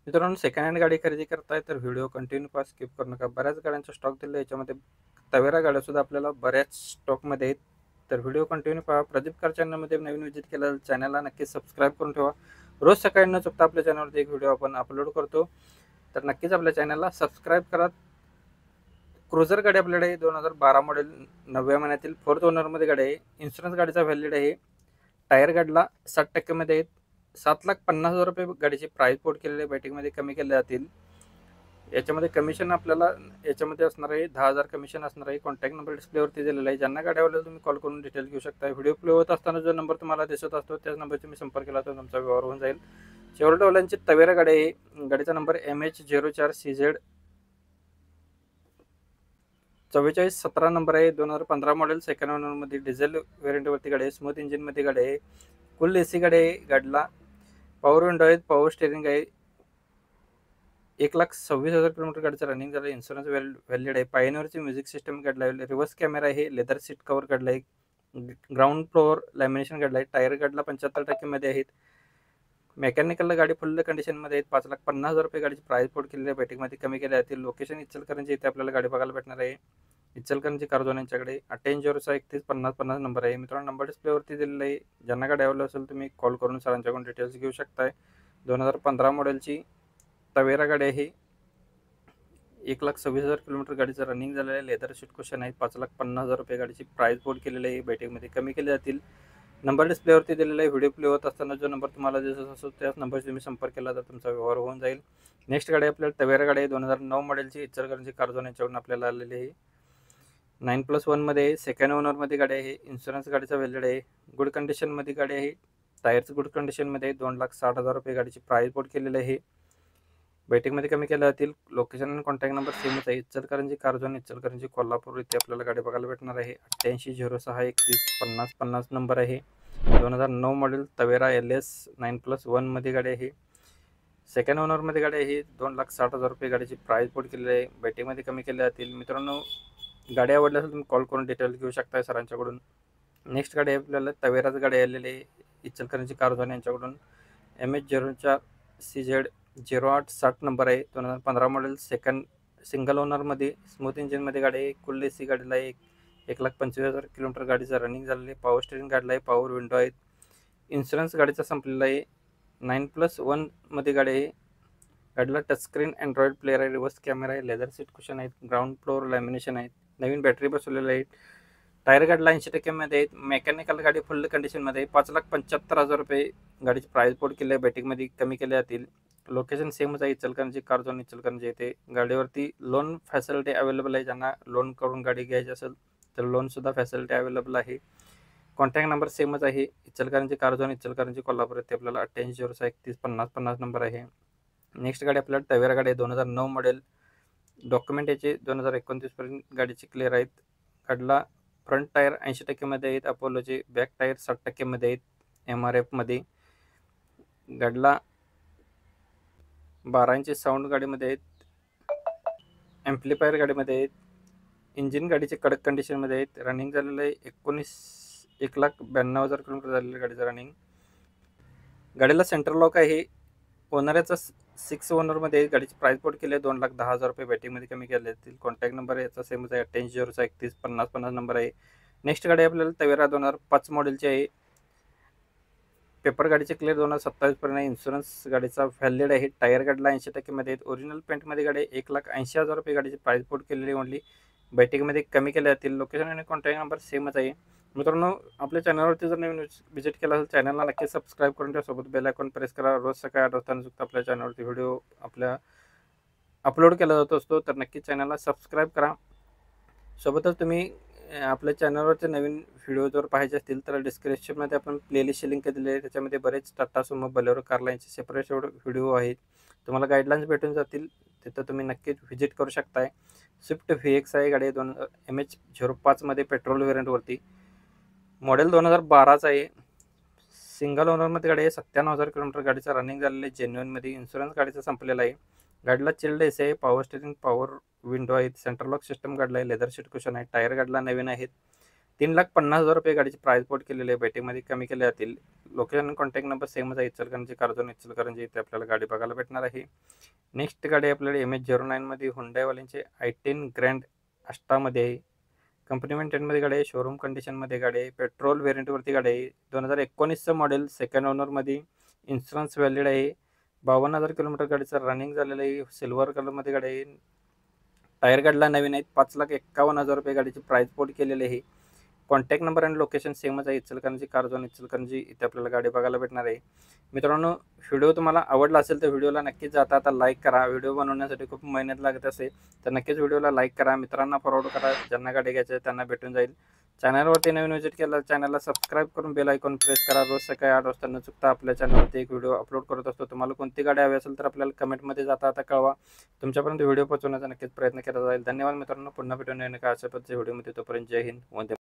मित्रांनो, second hand गाडी खरेदी करताय तर व्हिडिओ कंटिन्यू पहा, स्किप करू नका. बऱ्याच गाड्यांचा स्टॉक दिलेला आहे. याच्यामध्ये तवेरा गाड्यासुद्धा आपल्याला बऱ्याच स्टॉकमध्ये आहेत. तर व्हिडिओ कंटिन्यू पहा. प्रदीप कार चॅनलमध्ये नवीन विजिट केलं चॅनलला नक्कीच सबस्क्राईब करून ठेवा. रोज सकाळी न चुकता आपल्या चॅनलवरती एक व्हिडिओ आपण अपलोड करतो, तर नक्कीच आपल्या चॅनलला सबस्क्राईब करा. क्रुझर गाडी आपल्याकडे 2012 मॉडेल 9व्या महिन्यातील 4th ओनरमध्ये गाडी आहे. इन्शुरन्स गाडीचा व्हॅलिड आहे. टायर गाडीला 60% मध्ये आहेत. 7,50,000 रुपये गाडीची प्राइस कोट केलेली बैठकीमध्ये कमी केले जातील. याच्यामध्ये कमिशन आपल्याला याच्यामध्ये असणार आहे 10,000 कमिशन असणार आहे. कॉन्टॅक्ट नंबर डिस्प्लेवरती दिलेला आहे. ज्यांना गाडी आवडेल तुम्ही कॉल करून डिटेल घेऊ शकता. व्हिडिओ प्ले होत असताना जो नंबर तुम्हाला दिसत असतो त्याच नंबरचा तुम्ही संपर्क केला तर तुमचा व्यवहार होऊन जाईल. शेवटवाल्यांची तवेरा गाडी आहे. गाडीचा नंबर MH04CZ 4417 नंबर आहे. 2015 मॉडेल सेकंड ओनरमध्ये डिझेल व्हेरियंटवरती गाडी आहे. स्मूथ इंजिनमध्ये गाडी आहे. फुल AC गाडी आहे. गाडीला पॉवर विंडो आहेत. पॉवर स्टेअरिंग आहे. 1,26,000 किलोमीटर गाडीचं रनिंग झालं. इन्शुरन्स व्हॅलिड आहे. पायनरची म्युझिक सिस्टम काढला आहे. रिव्हर्स कॅमेरा आहे. लेदर सीट कव्हर काढला आहे. ग्राउंड फ्लोअर लॅमिनेशन काढला आहे. टायर गाडीला 75% मध्ये आहेत. मेकॅनिकल गाडी फुल कंडिशनमध्ये आहेत. 5,50,000 रुपये गाडीची प्राइस कोट केलेली आहे. बैठकीमध्ये कमी केली जातील. लोकेशन इचलकरंजी इथे आपल्याला गाडी बघायला भेटणार आहे. इचलकरंजी कारझोन यांच्याकडे 8806315050 नंबर आहे. मित्रांनो, नंबर डिस्प्लेवरती दिलेला आहे. ज्यांना गाडी अवेलेबल असेल तुम्ही कॉल करून सरांच्याकडून डिटेल्स घेऊ शकताय. 2015 मॉडेलची तवेरा गाडी आहे. 1,26,000 किलोमीटर गाडीचं रनिंग झालेलं आहे. लेदर सीट कुशन आहे. 5,50,000 रुपये गाडीची प्राइस बोर्ड केलेली आहे. बैठकीमध्ये कमी केले जातील. नंबर डिस्प्लेवरती दिलेला आहे. व्हिडिओ प्ले होत असताना जो नंबर तुम्हाला दिसत असतो त्याच नंबरशी तुम्ही संपर्क केला तर तुमचा व्यवहार होऊन जाईल. नेक्स्ट गाडी आपल्याला तवेरा गाडी आहे. 2009 मॉडेलची इचलकरंजी कारझोन यांच्याकडून आपल्याला आलेली आहे. 9+1 मध्ये सेकंड ओनरमध्ये गाडी आहे. इन्शुरन्स गाडीचा व्हॅलिड आहे. गुड कंडिशनमध्ये गाडी आहे. टायर्स गुड कंडिशनमध्ये 2,60,000 रुपये गाडीची प्राइस बोर्ड केलेली आहे. बैठकीमध्ये कमी केल्या जातील. लोकेशन आणि कॉन्टॅक्ट नंबर सेमच आहे. इचलकरंजी कारझोन इचलकरंजी कोल्हापूर इथे आपल्याला गाडी बघायला भेटणार आहे. 8806315050 नंबर आहे. 2009 मॉडेल तवेरा LS 9+1 मध्ये गाडी आहे. सेकंड ओनरमध्ये गाडी आहे. 2,60,000 रुपये गाडीची प्राइस बोर्ड केलेली आहे. बैठकीमध्ये कमी केल्या जातील. मित्रांनो, गाडी आवडली असेल तुम्ही कॉल करून डिटेल्स घेऊ शकता सरांच्याकडून. नेक्स्ट गाडी आपल्याला तवेराच गाडी आलेली आहे. इचलकरंजी कारझोन यांच्याकडून MH04CZ 0860 नंबर आहे. 2015 मॉडेल सेकंड सिंगल ओनरमध्ये स्मूथ इंजिनमध्ये गाडी आहे. फुल AC गाडीला आहे. 1,25,000 किलोमीटर गाडीचं रनिंग झालेलं आहे. पॉवर स्टेअरिंग गाडीला आहे. पॉवर विंडो आहेत. इन्शुरन्स गाडीचा संपलेला आहे. 9+1 मध्ये गाडी आहे. गाडीला टचस्क्रीन अँड्रॉइड प्लेअर आहे. रिव्हर्स कॅमेरा आहे. लेदर सीट कुशन आहेत. ग्राउंड फ्लोअर लॅमिनेशन आहेत. नवीन बॅटरी बसवलेली आहे. टायर गाडीला 80% मध्ये आहेत. मेकॅनिकल गाडी फुल कंडिशनमध्ये आहे. 5,75,000 रुपये गाडीची प्राइस बोर्ड केली आहे. बैठकीमध्ये कमी केले जातील. लोकेशन सेमच आहे. इचलकरंजी कारझोन इचलकरंजी येथे गाडीवरती लोन फॅसिलिटी अवेलेबल आहे. ज्यांना लोन करून गाडी घ्यायची असेल तर लोनसुद्धा फॅसिलिटी अवेलेबल आहे. कॉन्टॅक्ट नंबर सेमच आहे. इचलकरंजी कारझोन इचलकरंजी कोल्हापूर येथे आपल्याला 8806315050 नंबर आहे. नेक्स्ट गाडी आपल्याला तवेरा गाडी आहे. 2009 मॉडेल. डॉक्युमेंट याचे 2029 पर्यंत गाडीचे क्लिअर आहेत. गाडीला फ्रंट टायर 80% मध्ये आहेत. अपोलोचे बॅक टायर 60% मध्ये आहेत. MRF मध्ये गाडीला 12 इंच साऊंड गाडीमध्ये आहेत. ॲम्प्लिफायर गाडीमध्ये आहेत. इंजिन गाडीचे कडक कंडिशनमध्ये आहेत. रनिंग झालेलं आहे 1,92,000 किलोमीटर झालेलं गाडीचं रनिंग. गाडीला सेंटर लॉक आहे. ओनरचा 6 ओनरमध्ये आहे. गाडीची प्राइस बोर्ड केली आहे 2,10,000 रुपये. बैठकीमध्ये कमी केले जातील. कॉन्टॅक्ट नंबर याचा सेमच आहे. 8806315050 नंबर आहे. नेक्स्ट गाडी आपल्याला तवेरा 2005 मॉडेलची आहे. पेपर गाडीचे क्लिअर 2027 पर्यंत. इन्शुरन्स गाडीचा व्हॅलिड आहे. टायर गाडीला 80% मध्ये आहेत. ओरिजिनल पेंटमध्ये गाडी 1,80,000 रुपये गाडीची प्राइस बोर्ड केलेली ओनली. बैठकीमध्ये कमी केल्या जातील. लोकेशन आणि कॉन्टॅक्ट नंबर सेमच आहे. मित्रांनो, आपल्या चॅनलवरती जर नवीन व्हिजिट केला असेल चॅनलला नक्की सबस्क्राईब करून ठेवा. सोबत बेल आयकॉन प्रेस करा. रोज सकाळी 8 वाजता चुकता आपल्या चॅनलवरती व्हिडिओ आपल्या अपलोड केला जात असतो, तर नक्की चॅनलला सबस्क्राईब करा. सोबतच तुम्ही आपल्या चॅनलवरचे नवीन व्हिडिओ जर पाहायचे असतील तर डिस्क्रिप्शनमध्ये आपण प्लेलिस्टची लिंक दिली आहे. त्याच्यामध्ये बरेच टाटा सुमो बोलेरो कार लाईनचे सेपरेट व्हिडिओ आहेत. तुम्हाला गाईडलाईन्स भेटून जातील. तिथं तुम्ही नक्कीच व्हिजिट करू शकताय. स्विफ्ट VX आहे गाडी. MH05 मध्ये पेट्रोल व्हेरियंटवरती. मॉडेल 2012चा आहे. सिंगल ओनरमध्ये गाडी आहे. 97,000 किलोमीटर गाडीचा रनिंग झालेलं आहे. जेन्युइनमध्ये. इन्शुरन्स गाडीचा संपलेला आहे. गाडीला चिल्ड AC आहे. पॉवर स्टेअरिंग पॉवर विंडो आहेत. सेंट्रल लॉक सिस्टम गाडीला आहे. लेदर सीट कुशन आहे. टायर गाडीला नवीन आहेत. 3,50,000 रुपये गाडीची प्राइस कोट केलेली आहे. बैठकीमध्ये कमी केले जातील. लोकेशन कॉन्टॅक्ट नंबर सेमच आहे. इचलकरंजी, कर्जत इचलकरंजी इथे आपल्याला गाडी बघायला भेटणार आहे. नेक्स्ट गाडी आपल्याला MH09 मध्ये हुंडाईवाल्यांचे i10 ग्रँड अष्टामध्ये आहे. कंपनी मेंटेनमध्ये गाडी आहे. शोरूम कंडिशनमध्ये गाडी आहे. पेट्रोल व्हेरियंटवरती गाडी आहे. 2019चं मॉडेल, सेकंड ओनरमध्ये, इन्शुरन्स व्हॅलिड आहे. 52,000 किलोमीटर गाडीचं रनिंग झालेलं आहे. सिल्वर कलरमध्ये गाडी आहे. टायर गाडीला नवीन आहेत. 5,51,000 रुपये गाडीची प्राइस कोट केलेली आहे. कॉन्टॅक्ट नंबर आणि लोकेशन सेमच आहे. इचलकरंजी, कर्जत इचलकरंजी इथे आपल्याला गाडी बघायला भेटणार आहे. मित्रांनो, व्हिडिओ तुम्हाला आवडला असेल तर व्हिडिओला नक्कीच जाता आता लाईक करा. व्हिडिओ बनवण्यासाठी खूप मेहनत लागत असेल तर नक्कीच व्हिडिओला लाईक करा. मित्रांना फॉरवर्ड करा. ज्यांना गाडी घ्यायची आहे त्यांना भेटून जाईल. चॅनलवरती नवीन व्हिजिट केला चॅनलला सबस्क्राईब करून बेल आयकॉन प्रेस करा. रोज सकाळी 8 वाजता न चुकता आपल्या चॅनलवरती एक व्हिडिओ अपलोड करत असतो. तुम्हाला कोणती गाडी हवी असेल तर आपल्याला कमेंटमध्ये जाता आता कळवा. तुमच्यापर्यंत व्हिडिओ पोहोचवण्याचा नक्कीच प्रयत्न केला जाईल. धन्यवाद मित्रांनो. पुन्हा भेटून नवीन एका अशा पद्धतीच्या व्हिडिओमध्ये. तोपर्यंत जय हिंद, वंदे